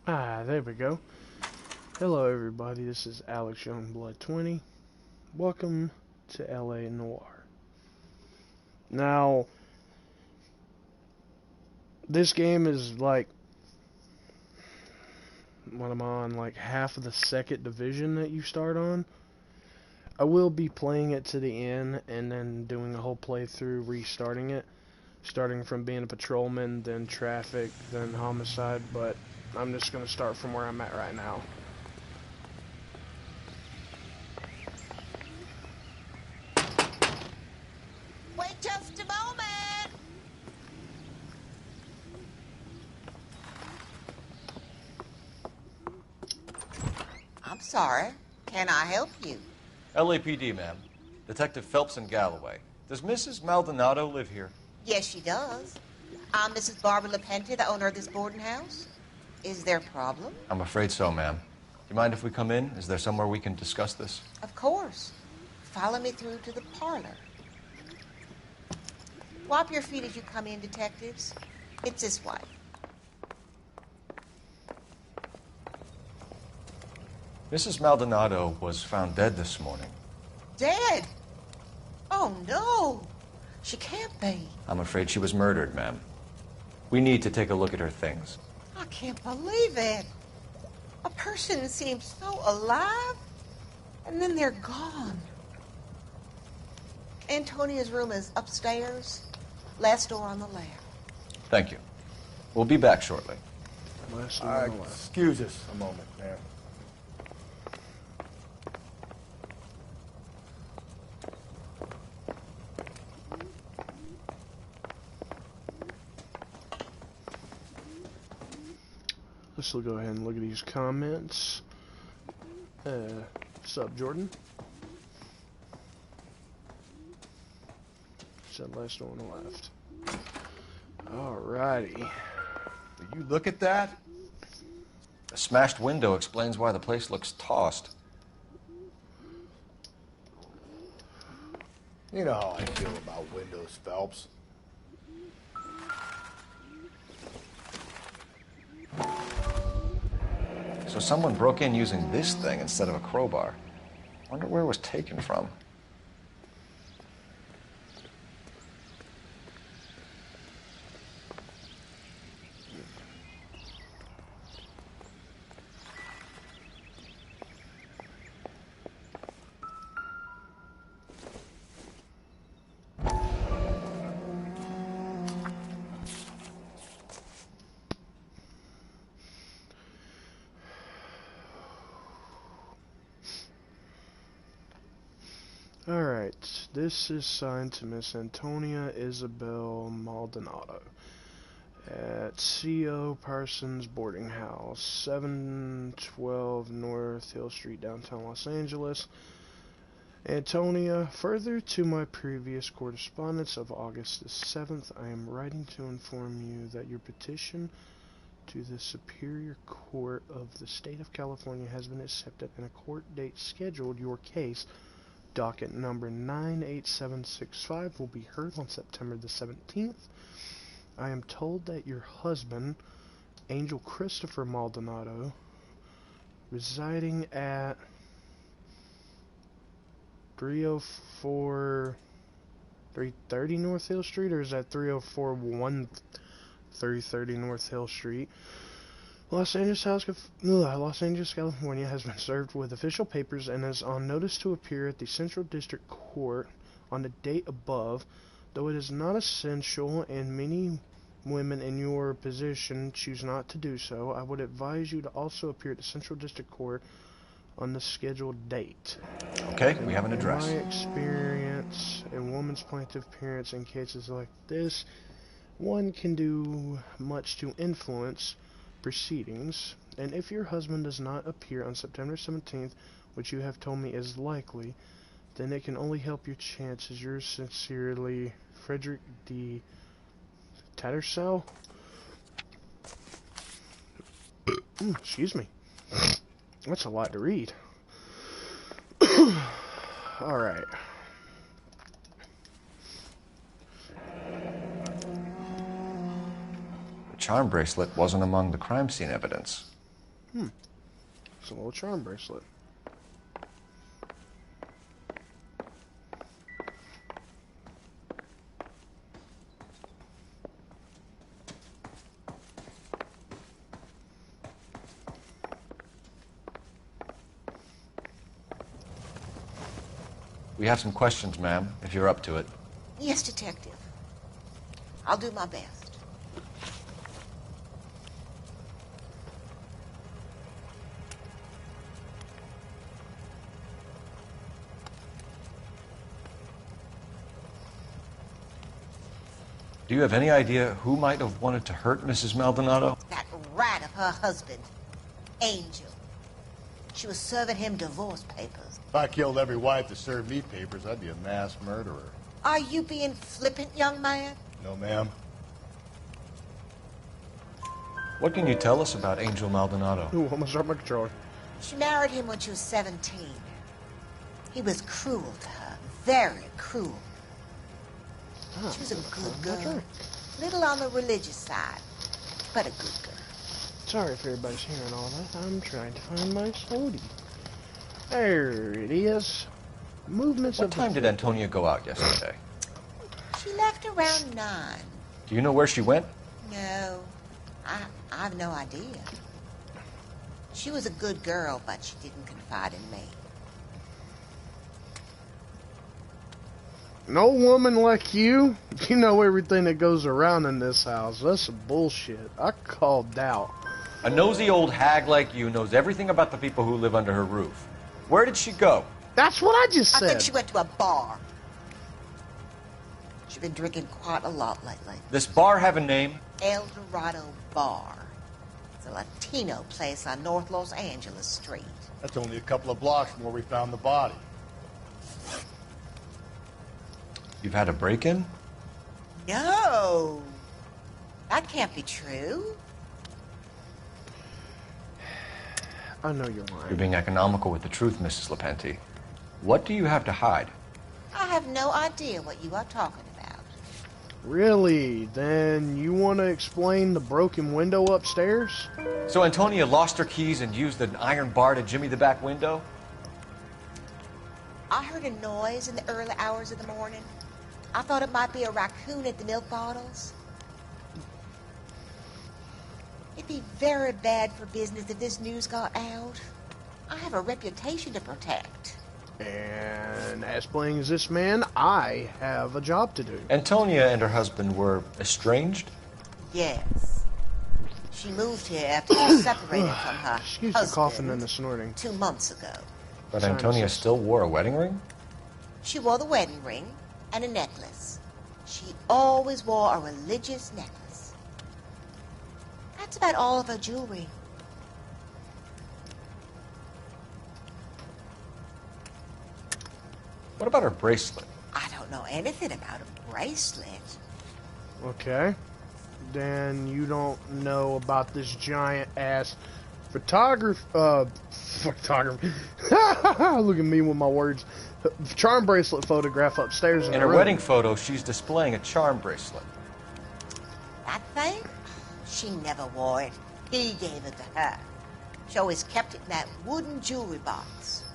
There we go. Hello, everybody. This is Alex Youngblood 20. Welcome to LA Noire. Now, this game is like, what am I on? Like half of the second division that you start on. I will be playing it to the end and then doing a whole playthrough, restarting it. Starting from being a patrolman, then traffic, then homicide, but I'm just going to start from where I'm at right now. Wait just a moment. I'm sorry. Can I help you? LAPD, ma'am. Detective Phelps in Galloway. Does Mrs. Maldonado live here? Yes, she does. I'm Mrs. Barbara LaPente, the owner of this boarding house. Is there a problem? I'm afraid so, ma'am. Do you mind if we come in? Is there somewhere we can discuss this? Of course. Follow me through to the parlor. Wipe your feet as you come in, detectives. It's this way. Mrs. Maldonado was found dead this morning. Dead? Oh, no. She can't be. I'm afraid she was murdered, ma'am. We need to take a look at her things. I can't believe it. A person seems so alive, and then they're gone. Antonia's room is upstairs, last door on the left. Thank you. We'll be back shortly. Excuse us a moment, ma'am. Let's go ahead and look at these comments. What's up, Jordan? Said last one on the left. Alrighty. Did you look at that? A smashed window explains why the place looks tossed. You know how I feel about windows, Phelps. So someone broke in using this thing instead of a crowbar. Wonder where it was taken from. Alright, this is signed to Miss Antonia Isabel Maldonado at C.O. Parsons Boarding House, 712 North Hill Street, downtown Los Angeles. Antonia, further to my previous correspondence of August the 7th, I am writing to inform you that your petition to the Superior Court of the State of California has been accepted and a court date scheduled. Your case, docket number 98765, will be heard on September the 17th. I am told that your husband, Angel Christopher Maldonado, residing at 330 North Hill Street, or is that 330 North Hill Street, Los Angeles, California, has been served with official papers and is on notice to appear at the Central District Court on the date above. Though it is not essential and many women in your position choose not to do so, I would advise you to also appear at the Central District Court on the scheduled date. Okay, we have an address. In my experience in women's plaintiff appearance in cases like this, one can do much to influence proceedings, and if your husband does not appear on September 17th, which you have told me is likely, then it can only help your chances. Yours sincerely, Frederick D. Tattersall. Excuse me. That's a lot to read. Alright. The charm bracelet wasn't among the crime scene evidence. It's a little charm bracelet. We have some questions, ma'am, if you're up to it. Yes, Detective. I'll do my best. Do you have any idea who might have wanted to hurt Mrs. Maldonado? That rat of her husband, Angel. She was serving him divorce papers. If I killed every wife that served me papers, I'd be a mass murderer. Are you being flippant, young man? No, ma'am. What can you tell us about Angel Maldonado? Ooh, almost dropped my controller. She married him when she was 17. He was cruel to her, very cruel. She was a good girl. Little on the religious side, but a good girl. Sorry if everybody's hearing all that. I'm trying to find my sody. There it is. Movements What of time did Antonia go out yesterday? She left around 9. Do you know where she went? No, I have no idea. She was a good girl, but she didn't confide in me. No woman like you. You know everything that goes around in this house. That's some bullshit. I called doubt. A nosy old hag like you knows everything about the people who live under her roof. Where did she go? That's what I just said. I think she went to a bar. She's been drinking quite a lot lately. This bar have a name? El Dorado Bar. It's a Latino place on North Los Angeles Street. That's only a couple of blocks from where we found the body. You've had a break-in? No, that can't be true. I know you're You're lying. being economical with the truth, Mrs. Lepenti. What do you have to hide? I have no idea what you are talking about. Really? Then you want to explain the broken window upstairs? So Antonia lost her keys and used an iron bar to jimmy the back window? I heard a noise in the early hours of the morning. I thought it might be a raccoon at the milk bottles. It'd be very bad for business if this news got out. I have a reputation to protect. And as plain as this man, I have a job to do. Antonia and her husband were estranged? Yes. She moved here after she was separated from her Excuse the husband coughing and the snorting. 2 months ago. But Antonia still wore a wedding ring? She wore the wedding ring and a necklace. She always wore a religious necklace. That's about all of her jewelry. What about her bracelet? I don't know anything about a bracelet. Okay. Then you don't know about this giant ass photography. Look at me with my words. Charm bracelet photograph upstairs in In the her room. wedding photo, she's displaying a charm bracelet. That thing? She never wore it. He gave it to her. She always kept it in that wooden jewelry box.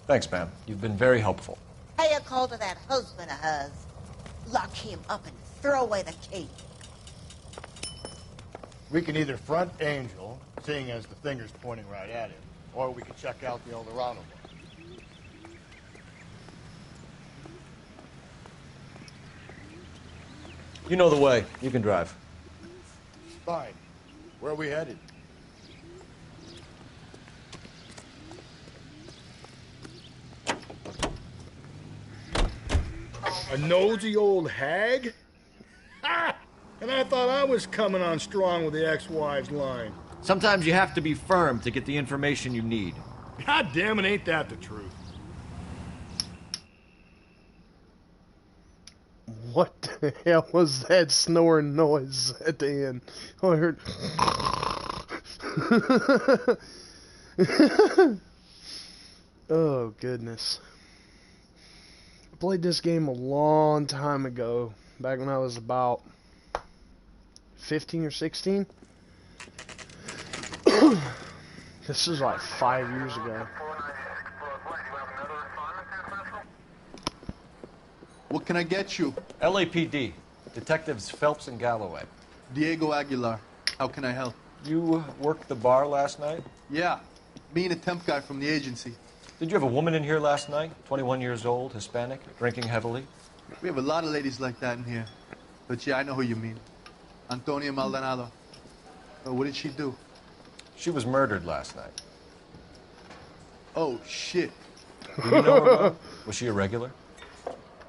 Thanks, ma'am. You've been very helpful. Pay a call to that husband of hers. Lock him up and throw away the key. We can either front Angel, seeing as the finger's pointing right at him, or we can check out the El Dorado one. You know the way. You can drive. Fine. Where are we headed? A nosy old hag? Ha! And I thought I was coming on strong with the ex-wives line. Sometimes you have to be firm to get the information you need. God damn it, ain't that the truth? What the hell was that snoring noise at the end? Oh, I heard. Oh, goodness. I played this game a long time ago, back when I was about 15 or 16. This is like 5 years ago. What can I get you? LAPD. Detectives Phelps and Galloway. Diego Aguilar. How can I help? You worked the bar last night? Yeah. Me and a temp guy from the agency. Did you have a woman in here last night? 21 years old, Hispanic, drinking heavily? We have a lot of ladies like that in here. But yeah, I know who you mean. Antonia Maldonado. What did she do? She was murdered last night. Oh, shit. Do you know her well? Was she a regular?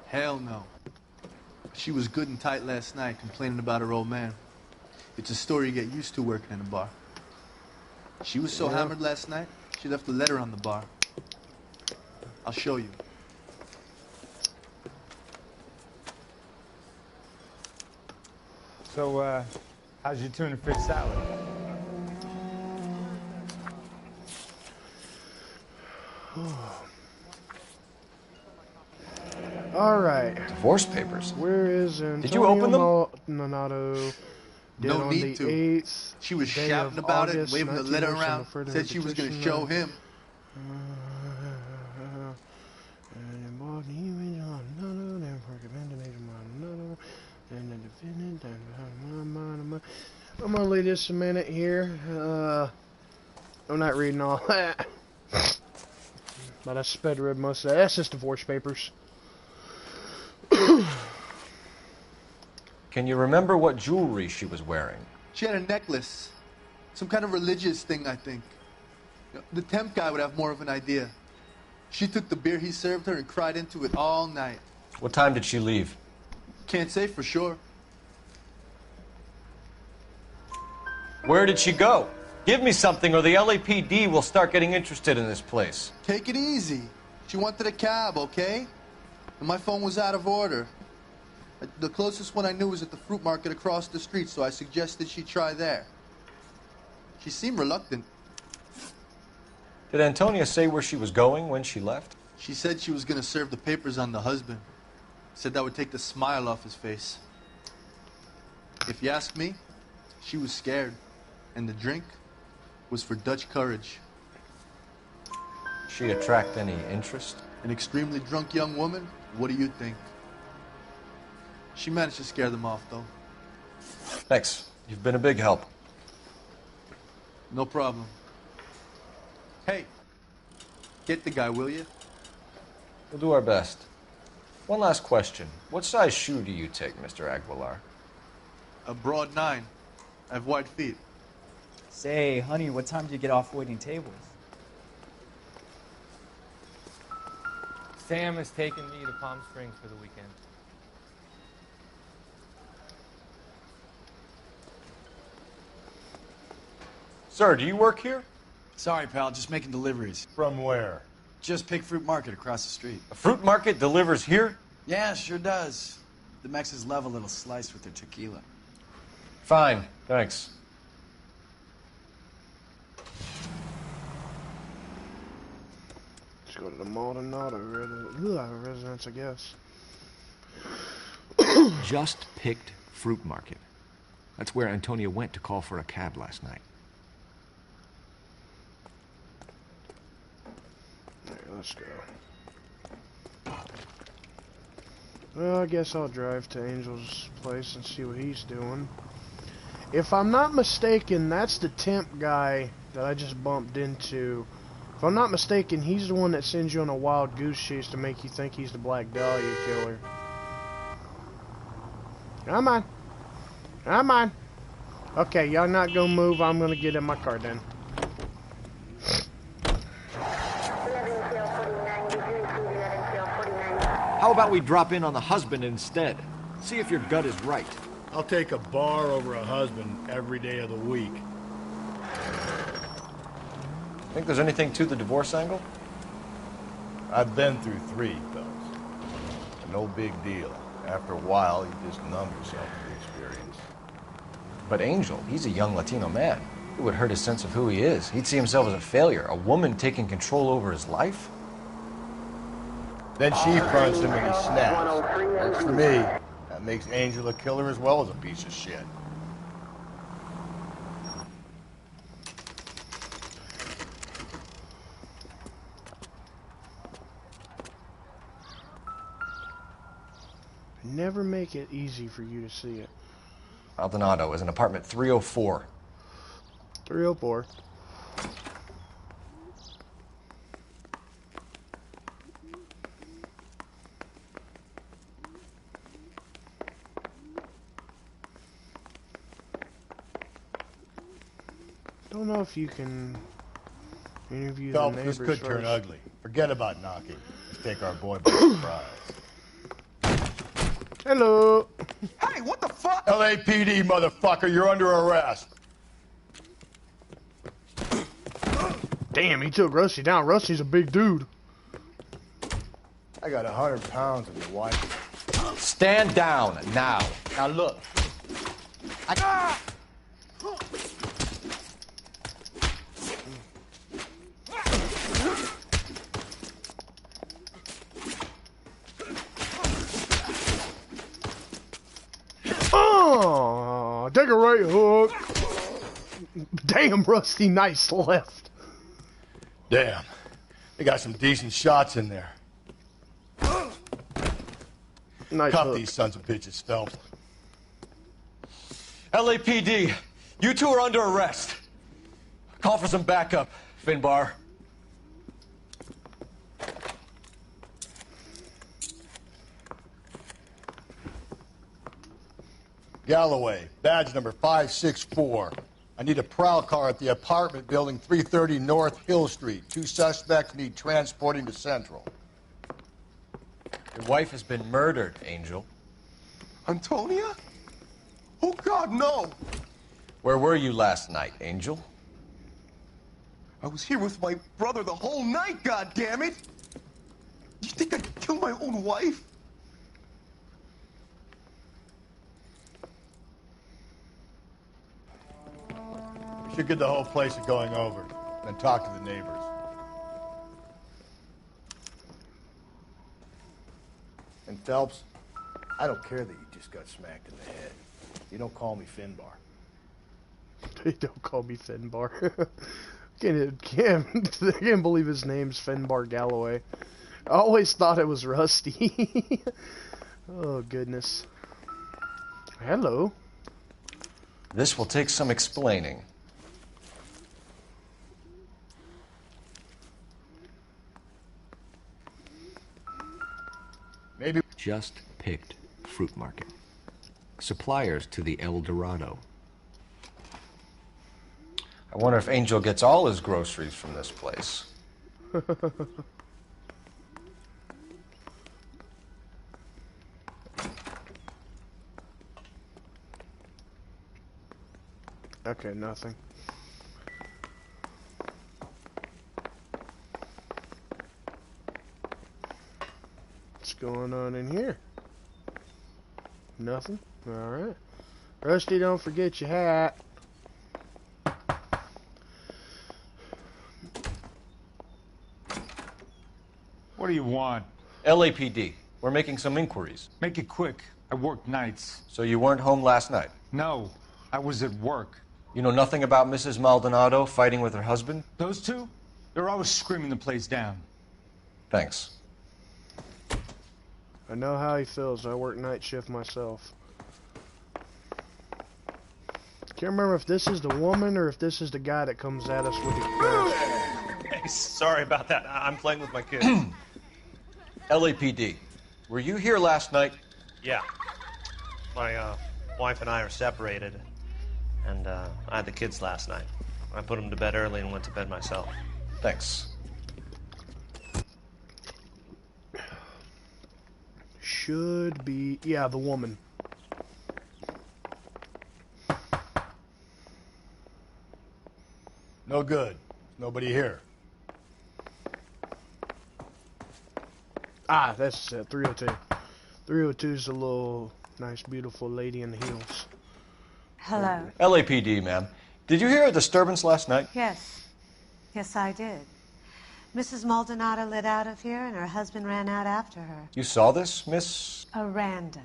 Hell no. She was good and tight last night, complaining about her old man. It's a story you get used to working in a bar. She was so hammered last night, she left a letter on the bar. I'll show you. So, how's your tuna fish salad? All right. Divorce papers. Where is Antonio Did you open them? Maldonado? Dead No on need the to. 8th She was day shouting of about it, August, waving the letter 19 around, further said she was going to petition, show him. I'm gonna leave this a minute here. I'm not reading all that, but I sped read most of that. That's just divorce papers. Can you remember what jewelry she was wearing? She had a necklace. Some kind of religious thing, I think. The temp guy would have more of an idea. She took the beer he served her and cried into it all night. What time did she leave? Can't say for sure. Where did she go? Give me something or the LAPD will start getting interested in this place. Take it easy. She wanted a cab, okay? And my phone was out of order. The closest one I knew was at the fruit market across the street, so I suggested she try there. She seemed reluctant. Did Antonia say where she was going when she left? She said she was going to serve the papers on the husband. Said that would take the smile off his face. If you ask me, she was scared. And the drink was for Dutch courage. She attract any interest? An extremely drunk young woman? What do you think? She managed to scare them off, though. Thanks. You've been a big help. No problem. Hey, get the guy, will you? We'll do our best. One last question. What size shoe do you take, Mr. Aguilar? A broad 9. I have wide feet. Say, honey, what time do you get off waiting tables? Sam has taken me to Palm Springs for the weekend. Sir, do you work here? Sorry, pal, just making deliveries. From where? Just Pig Fruit Market across the street. A fruit market delivers here? Yeah, sure does. The Mexes love a little slice with their tequila. Fine, thanks. Let's go to the Maldonado residence, I guess. Just picked fruit market. That's where Antonia went to call for a cab last night. Alright, let's go. Well, I guess I'll drive to Angel's place and see what he's doing. If I'm not mistaken, that's the temp guy that I just bumped into. If I'm not mistaken, he's the one that sends you on a wild goose chase to make you think he's the Black Dahlia killer. Come on. Come on. Okay, y'all not gonna move. I'm gonna get in my car then. How about we drop in on the husband instead? See if your gut is right. I'll take a bar over a husband every day of the week. Think there's anything to the divorce angle? I've been through 3, fellas. No big deal. After a while, you just numb yourself to the experience. But Angel, he's a young Latino man. It would hurt his sense of who he is. He'd see himself as a failure, a woman taking control over his life. Then she punched him and he snaps. Works for me. That makes Angel a killer as well as a piece of shit. never make it easy for you to see it. Maldonado is in apartment 304. 304. Don't know if you can interview the neighbors this could first. turn ugly. Forget about knocking. Let's take our boy by surprise. Hello. Hey, what the fuck? LAPD, motherfucker, you're under arrest. Damn, he took Rusty down. Rusty's a big dude. I got 100 pounds of your wife. Stand down now. Now look. Oh, take a right hook. Damn, Rusty, nice left. Damn. They got some decent shots in there. Nice Cuff hook. these sons of bitches, Phelps. LAPD, you two are under arrest. Call for some backup, Finbar. Galloway, badge number 564. I need a prowl car at the apartment building 330 North Hill Street. 2 suspects need transporting to Central. Your wife has been murdered, Angel. Antonia? Oh, God, no! Where were you last night, Angel? I was here with my brother the whole night, goddammit! You think I'd kill my own wife? We should get the whole place a going over, then talk to the neighbors. And Phelps, I don't care that you just got smacked in the head. You don't call me Finbar. Don't call me Finbar. Can't believe his name's Finbar Galloway. I always thought it was Rusty. Oh, goodness. Hello. This will take some explaining. Maybe. Just picked fruit market. Suppliers to the El Dorado. I wonder if Angel gets all his groceries from this place. Okay, nothing. What's going on in here? Nothing? Alright. Rusty, don't forget your hat. What do you want? LAPD, we're making some inquiries. Make it quick. I work nights. So you weren't home last night? No, I was at work. You know nothing about Mrs. Maldonado fighting with her husband? Those two? They're always screaming the place down. Thanks. I know how he feels. I work night shift myself. Can't remember if this is the woman or if this is the guy that comes at us with the gun. Hey, sorry about that. I'm playing with my kids. LAPD, were you here last night? Yeah. My wife and I are separated, and I had the kids last night. I put them to bed early and went to bed myself. Thanks. Should be... yeah, the woman. No good. Nobody here. Ah, that's 302. 302 is a little nice, beautiful lady in the heels. Hello. LAPD, ma'am. Did you hear a disturbance last night? Yes. Yes, I did. Mrs. Maldonado lit out of here, and her husband ran out after her. You saw this, Miss? Aranda.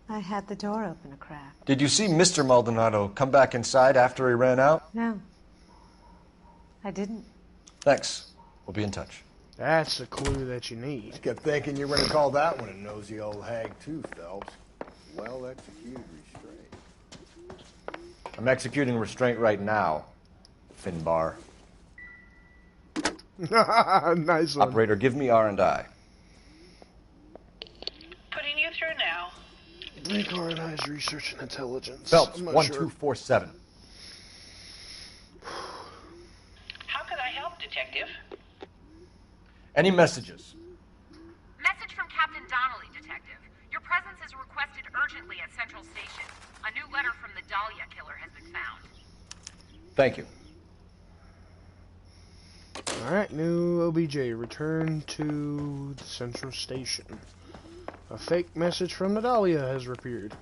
I had the door open a crack. Did you see Mr. Maldonado come back inside after he ran out? No. I didn't. Thanks. We'll be in touch. That's the clue that you need. I kept thinking you were going to call that one a nosy old hag, too, Phelps. Well executed restraint. I'm executing restraint right now, Finbar. Nice one. Operator, give me R&I. Putting you through now. Make R&I's research and intelligence. Phelps, I'm not 1247. How could I help, Detective? Any messages? Message from Captain Donnelly, Detective. Your presence is requested urgently at Central Station. A new letter from the Dahlia killer has been found. Thank you. Alright, new OBJ. Return to the Central Station. A fake message from the Dahlia has appeared.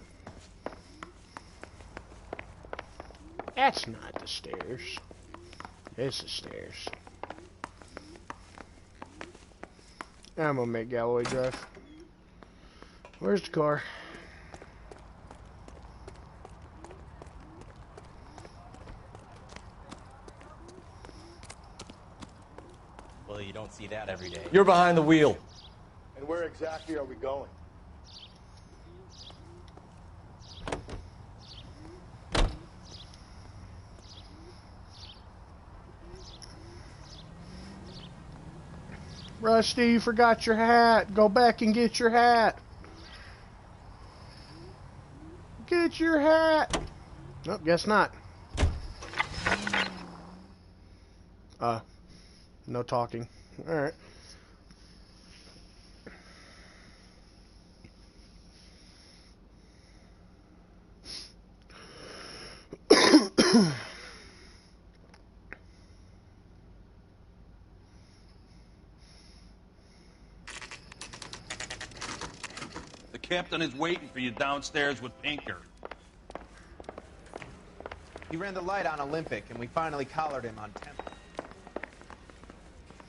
That's not the stairs. It's the stairs. I'm gonna make Galloway drive. Where's the car? Well, you don't see that every day. You're behind the wheel. And where exactly are we going? Rusty, you forgot your hat. Go back and get your hat. Get your hat. Nope, guess not. No talking. Alright. The captain is waiting for you downstairs with Pinker. He ran the light on Olympic, and we finally collared him on Temple.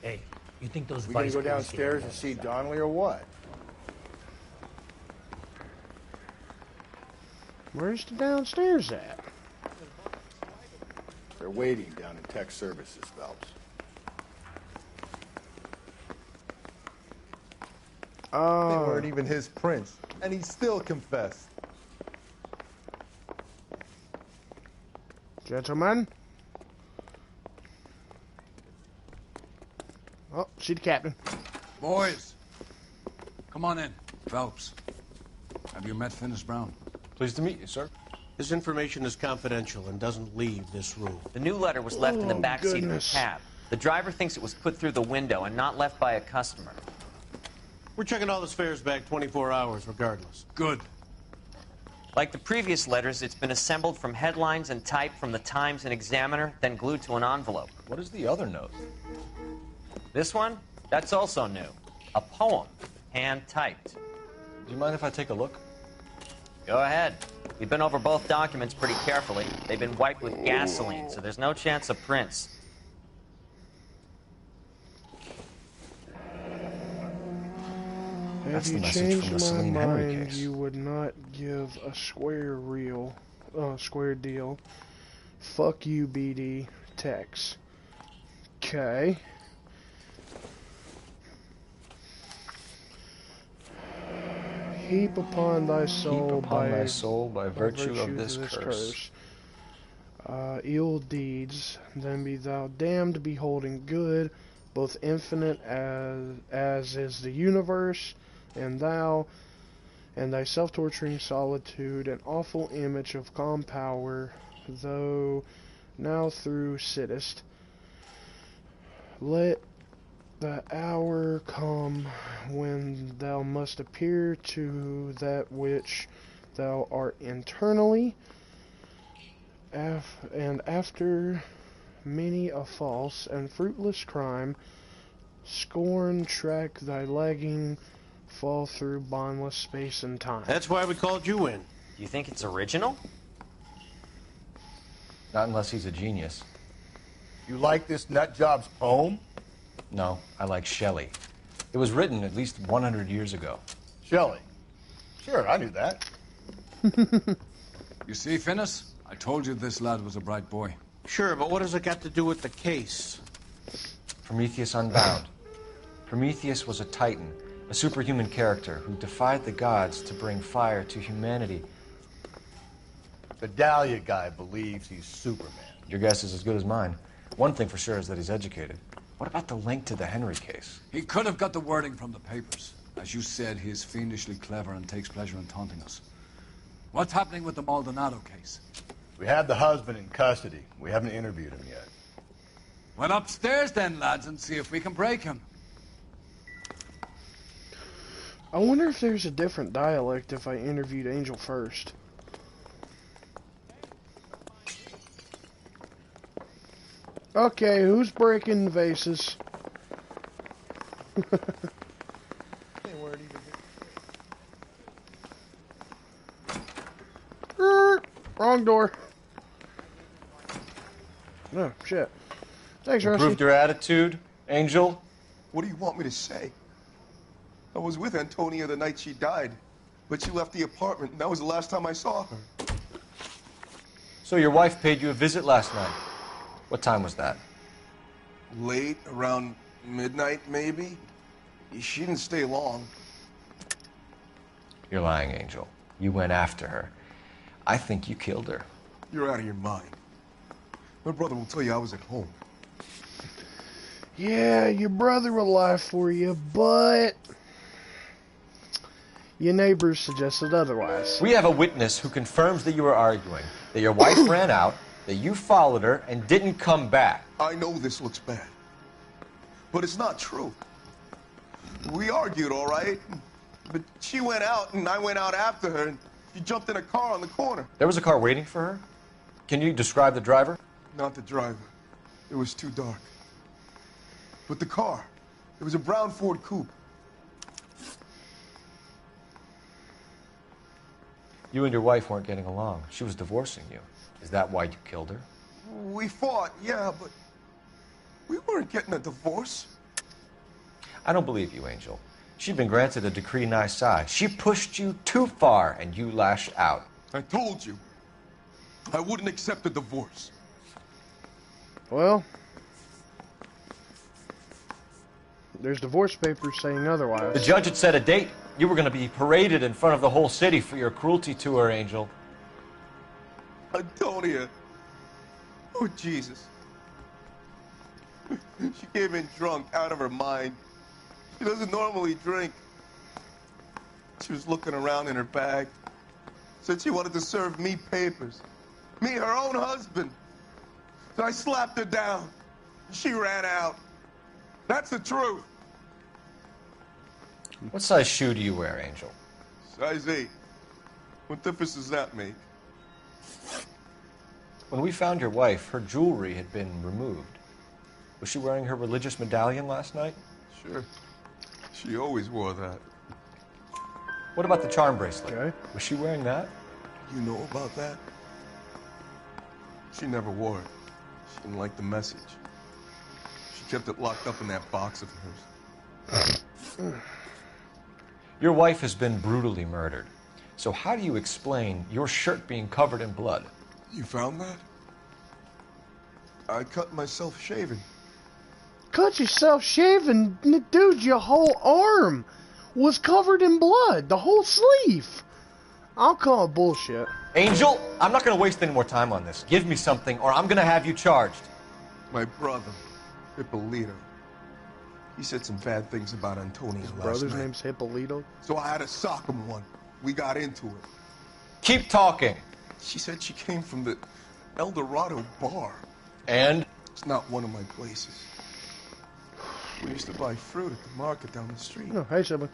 Hey, you think those We gonna go downstairs and see Donnelly or what? Where's the downstairs at? They're waiting down in tech services, Phelps. They weren't even his prints, and he still confessed. Gentlemen. Oh, see the captain. Boys, come on in. Phelps, have you met Finis Brown? Pleased to meet you, sir. His information is confidential and doesn't leave this room. The new letter was left in the back seat of the cab. The driver thinks it was put through the window and not left by a customer. We're checking all the spares back 24 hours regardless. Good. Like the previous letters, it's been assembled from headlines and typed from the Times and Examiner, then glued to an envelope. What is the other note? This one? That's also new. A poem, hand-typed. Do you mind if I take a look? Go ahead. We've been over both documents pretty carefully. They've been wiped with gasoline, so there's no chance of prints. That's If the you message changed from the my Celine Henry mind, case. you would not give a square deal. Fuck you, BD. Tex. Okay. Heap upon thy soul, by virtue of this curse. Ill deeds, then be thou damned, beholding good, both infinite as is the universe, and thou, and thy self-torturing solitude, an awful image of calm power, though now through sittest. Let the hour come when thou must appear to that which thou art internally, and after many a false and fruitless crime, scorn track thy lagging fall through bondless space and time. That's why we called you in. Do you think it's original? Not unless he's a genius. You like this nutjob's poem? No, I like Shelley. It was written at least 100 years ago. Shelley? Sure, I knew that. You see, Finis? I told you this lad was a bright boy. Sure, but what has it got to do with the case? Prometheus Unbound. Prometheus was a titan, a superhuman character who defied the gods to bring fire to humanity. The Dahlia guy believes he's Superman. Your guess is as good as mine. One thing for sure is that he's educated. What about the link to the Henry case? He could have got the wording from the papers. As you said, he is fiendishly clever and takes pleasure in taunting us. What's happening with the Maldonado case? We have the husband in custody. We haven't interviewed him yet. Well, upstairs then, lads, and see if we can break him. I wonder if there's a different dialect if I interviewed Angel first. Okay, who's breaking vases? Wrong door. Oh, shit. Thanks, Rusty. Improved your attitude, Angel? What do you want me to say? I was with Antonia the night she died, but she left the apartment, and that was the last time I saw her. So your wife paid you a visit last night. What time was that? Late, around midnight, maybe? She didn't stay long. You're lying, Angel. You went after her. I think you killed her. You're out of your mind. My brother will tell you I was at home. Yeah, your brother will lie for you, but your neighbors suggested otherwise. We have a witness who confirms that you were arguing, that your wife ran out, that you followed her, and didn't come back. I know this looks bad, but it's not true. We argued, all right, but she went out, and I went out after her, and she jumped in a car on the corner. There was a car waiting for her? Can you describe the driver? Not the driver. It was too dark. But the car, it was a brown Ford coupe. You and your wife weren't getting along. She was divorcing you. Is that why you killed her? We fought, yeah, but we weren't getting a divorce. I don't believe you, Angel. She'd been granted a decree nisi. She pushed you too far, and you lashed out. I told you, I wouldn't accept a divorce. Well, there's divorce papers saying otherwise. The judge had set a date. You were going to be paraded in front of the whole city for your cruelty to her, Angel. Antonia. Oh, Jesus. She came in drunk, out of her mind. She doesn't normally drink. She was looking around in her bag. Said she wanted to serve me papers. Me, her own husband. So I slapped her down. She ran out. That's the truth. What size shoe do you wear, Angel? Size 8. What difference does that make? When we found your wife, her jewelry had been removed. Was she wearing her religious medallion last night? Sure. She always wore that. What about the charm bracelet? Okay. Was she wearing that? You know about that? She never wore it. She didn't like the message. She kept it locked up in that box of hers. Your wife has been brutally murdered. So how do you explain your shirt being covered in blood? You found that? I cut myself shaving. Cut yourself shaving? Dude, your whole arm was covered in blood. The whole sleeve. I'll call it bullshit. Angel, I'm not going to waste any more time on this. Give me something or I'm going to have you charged. My brother, Hippolito. He said some bad things about Antonia last night. Brother's name's Hippolito? So I had to sock him one. We got into it. Keep talking. She said she came from the El Dorado bar. And? It's not one of my places. We used to buy fruit at the market down the street. Oh, hey, sibling.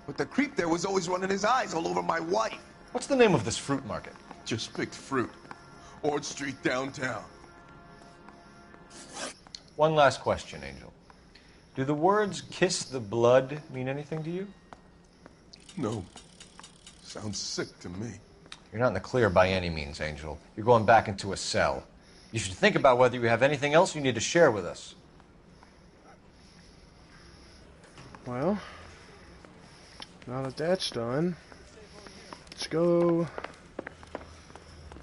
But the creep there was always running his eyes all over my wife. What's the name of this fruit market? Just picked fruit. Ord Street downtown. One last question, Angel. Do the words kiss the blood mean anything to you? No. Sounds sick to me. You're not in the clear by any means, Angel. You're going back into a cell. You should think about whether you have anything else you need to share with us. Well, now that that's done, let's go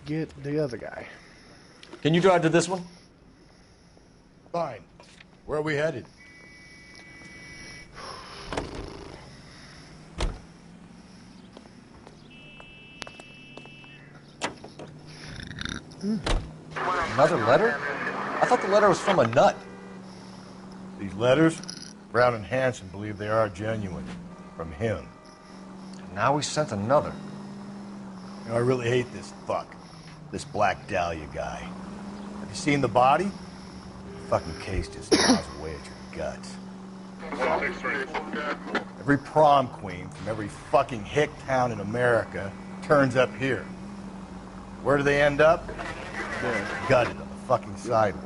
get the other guy. Can you drive to this one? Fine. Where are we headed? Another letter? I thought the letter was from a nut. These letters, Brown and Hanson believe they are genuine. From him. And now we sent another. You know, I really hate this fuck. This Black Dahlia guy. Have you seen the body? The fucking case just gnaws away at your guts. Every prom queen from every fucking hick town in America turns up here. Where do they end up? They're gutted on the fucking sidewalk.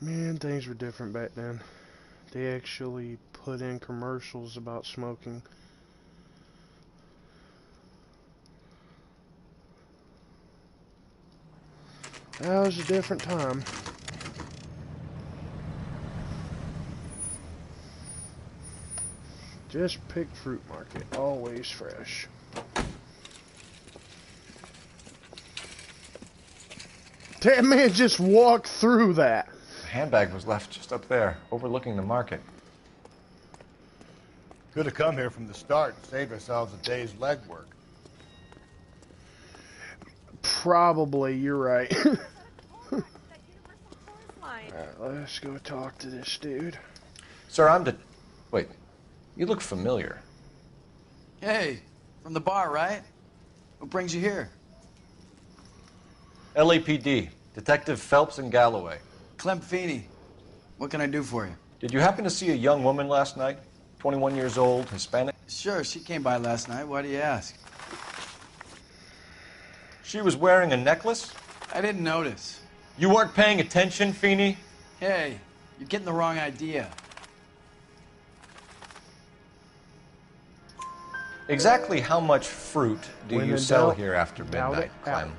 Man, things were different back then. They actually put in commercials about smoking. That was a different time. Just picked fruit market, always fresh. That man just walked through that. The handbag was left just up there, overlooking the market. Could have come here from the start and saved ourselves a day's legwork. Probably, you're right. Alright, let's go talk to this dude. Sir, Wait, you look familiar. Hey, from the bar, right? What brings you here? LAPD, Detective Phelps and Galloway. Clem Feeney. What can I do for you? Did you happen to see a young woman last night? 21 years old, Hispanic? Sure, she came by last night. Why do you ask? She was wearing a necklace? I didn't notice. You weren't paying attention, Feeney? Hey, you're getting the wrong idea. Exactly how much fruit do When you in sell doubt, here after doubt midnight, it Clem?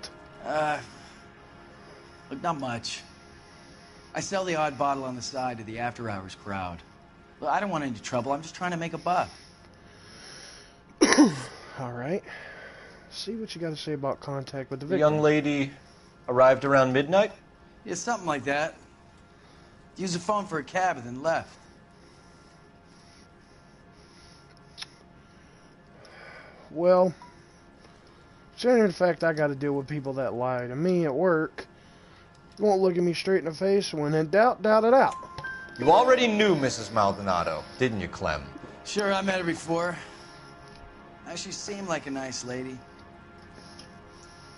Look, not much. I sell the odd bottle on the side to the after-hours crowd. Well, I don't want any trouble. I'm just trying to make a buck. Alright. See what you got to say about contact with the The victim. young lady arrived around midnight? Yeah, something like that. Used the phone for a cab and then left. Well, considering the fact I got to deal with people that lie to me at work, you won't look at me straight in the face. When in doubt, doubt it out. You already knew Mrs. Maldonado, didn't you, Clem? Sure, I met her before. She seemed like a nice lady.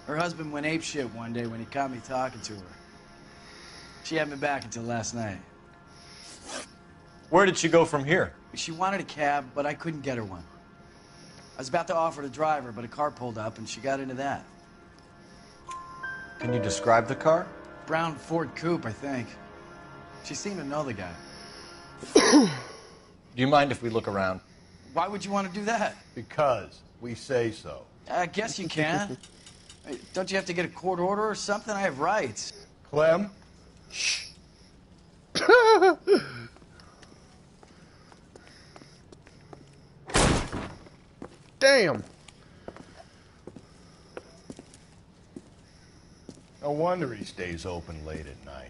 Her husband went apeshit one day when he caught me talking to her. She had me back until last night. Where did she go from here? She wanted a cab, but I couldn't get her one. I was about to offer to drive her, but a car pulled up and she got into that. Can you describe the car? Brown Ford Coupe, I think. She seemed to know the guy. Do you mind if we look around? Why would you want to do that? Because we say so. I guess you can. Hey, don't you have to get a court order or something? I have rights. Clem? Shh. Damn. No wonder he stays open late at night.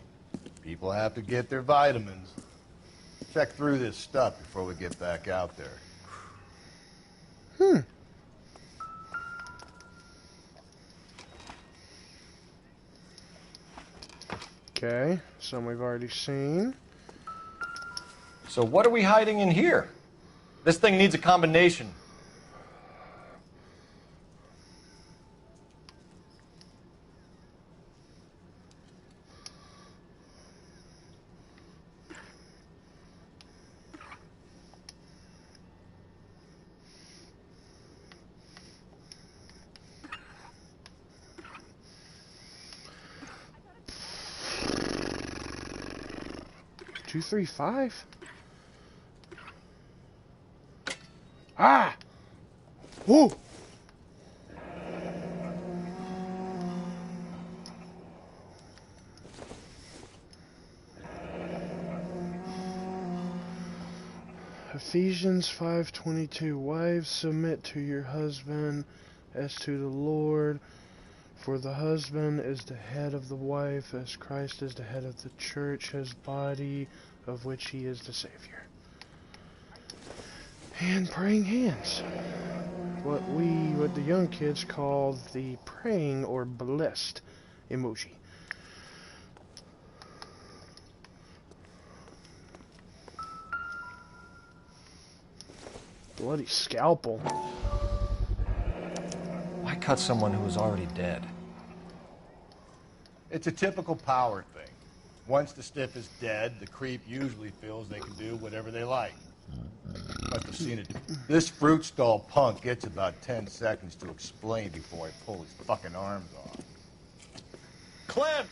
People have to get their vitamins. Check through this stuff before we get back out there. Okay, some we've already seen. So what are we hiding in here? This thing needs a combination. Two, 3, 5. Ah! Whoa! Ephesians 5:22. Wives, submit to your husband as to the Lord, for the husband is the head of the wife, as Christ is the head of the church, his body, of which he is the Savior. And praying hands. What the young kids call the praying or blessed emoji. Bloody scalpel. Why cut someone who was already dead? It's a typical power thing. Once the stiff is dead, the creep usually feels they can do whatever they like. Must have seen it. This fruit stall punk gets about 10 seconds to explain before I pull his fucking arms off. Clem!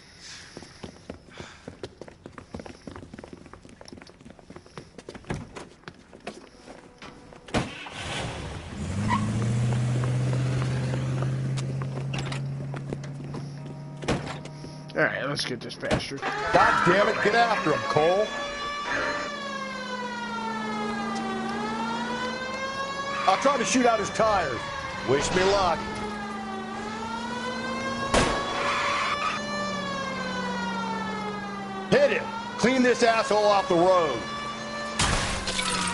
Alright, let's get this bastard. God damn it, get after him, Cole! I'll try to shoot out his tires. Wish me luck. Hit him! Clean this asshole off the road.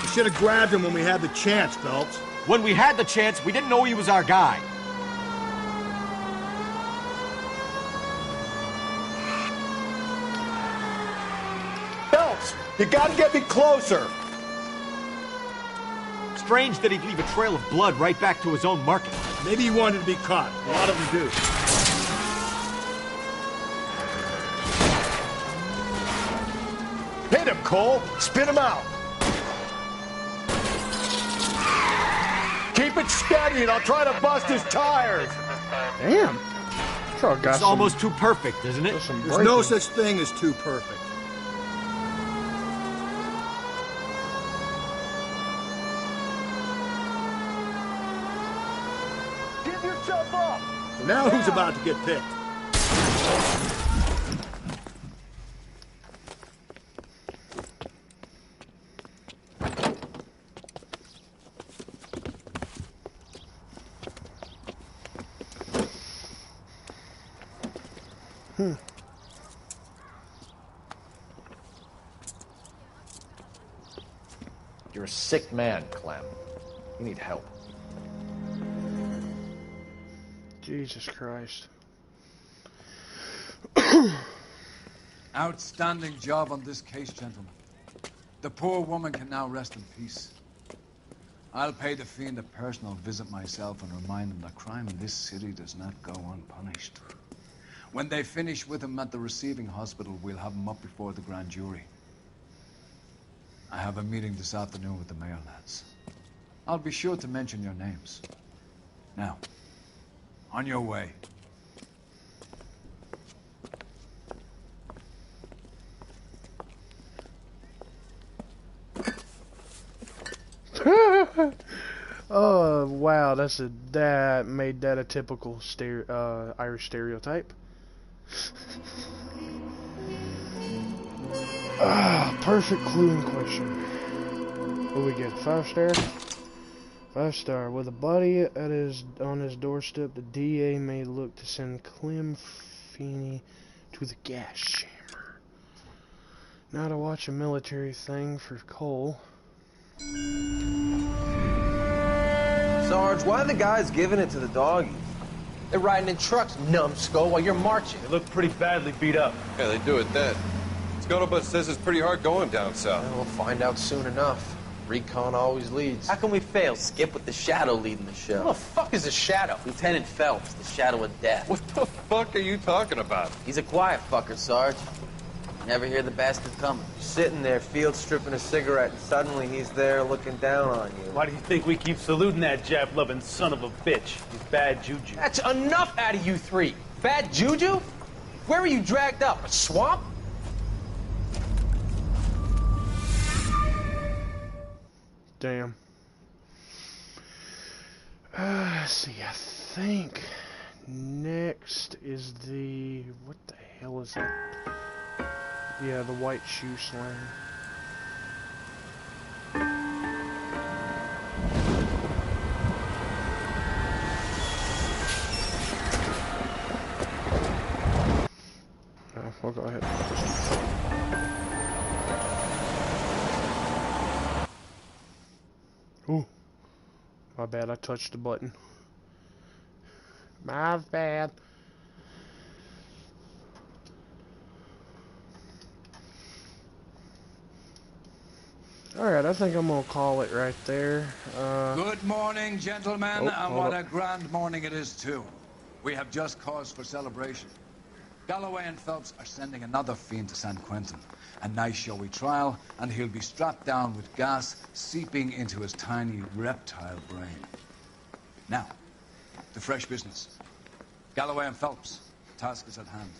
We should have grabbed him when we had the chance, Phelps. When we had the chance, we didn't know he was our guy. Phelps, you gotta get me closer. Strange that he'd leave a trail of blood right back to his own market. Maybe he wanted to be caught. A lot of them do. Hit him, Cole. Spin him out. Keep it steady and I'll try to bust his tires. Damn. It's almost too perfect, isn't it? There's no such thing as too perfect. Give yourself up. So now who's about to get picked? You're a sick man, Clem. You need help. Jesus Christ. Outstanding job on this case, gentlemen. The poor woman can now rest in peace. I'll pay the fiend a personal visit myself and remind him that crime in this city does not go unpunished. When they finish with him at the receiving hospital, we'll have him up before the grand jury. I have a meeting this afternoon with the mayor lads. I'll be sure to mention your names. Now, on your way. Oh wow, that made that a typical Irish stereotype. Perfect clue and question. What we get? 5-star? 5-star. With a body on his doorstep, the DA may look to send Clem Feeney to the gas chamber. Now to watch a military thing for Cole. Sarge, why are the guys giving it to the doggies? They're riding in trucks, numbskull, while you're marching. They look pretty badly beat up. Yeah, they do at that. Scuttlebutt says it's pretty hard going down south. Well, we'll find out soon enough. Recon always leads. How can we fail? Skip with the Shadow leading the show. Who the fuck is the Shadow? Lieutenant Phelps, the Shadow of Death. What the fuck are you talking about? He's a quiet fucker, Sarge. Never hear the bastard coming. Sitting there, field stripping a cigarette, and suddenly he's there looking down on you. Why do you think we keep saluting that Jap-loving son of a bitch? He's bad juju. That's enough out of you three. Bad juju? Where were you dragged up? A swamp? Damn. Let's see, I think next is the... What the hell is that? Yeah, the white shoe slang. We'll go ahead. Ooh. My bad, I touched the button. My bad. Alright, I think I'm gonna call it right there. Good morning, gentlemen, Oh, and hold what up. a grand morning it is, too. We have just cause for celebration. Galloway and Phelps are sending another fiend to San Quentin. A nice showy trial, and he'll be strapped down with gas seeping into his tiny reptile brain. Now, the fresh business. Galloway and Phelps, task is at hand.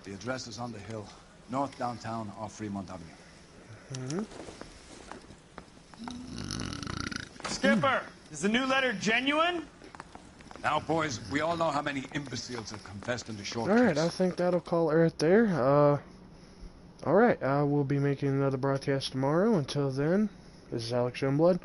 The address is on the hill, north downtown off Fremont Avenue. Skipper, is the new letter genuine? Now, boys, we all know how many imbeciles have confessed in the short Alright, case. I think that'll call it right there. Alright, I will be making another broadcast tomorrow. Until then, this is Alex Youngblood.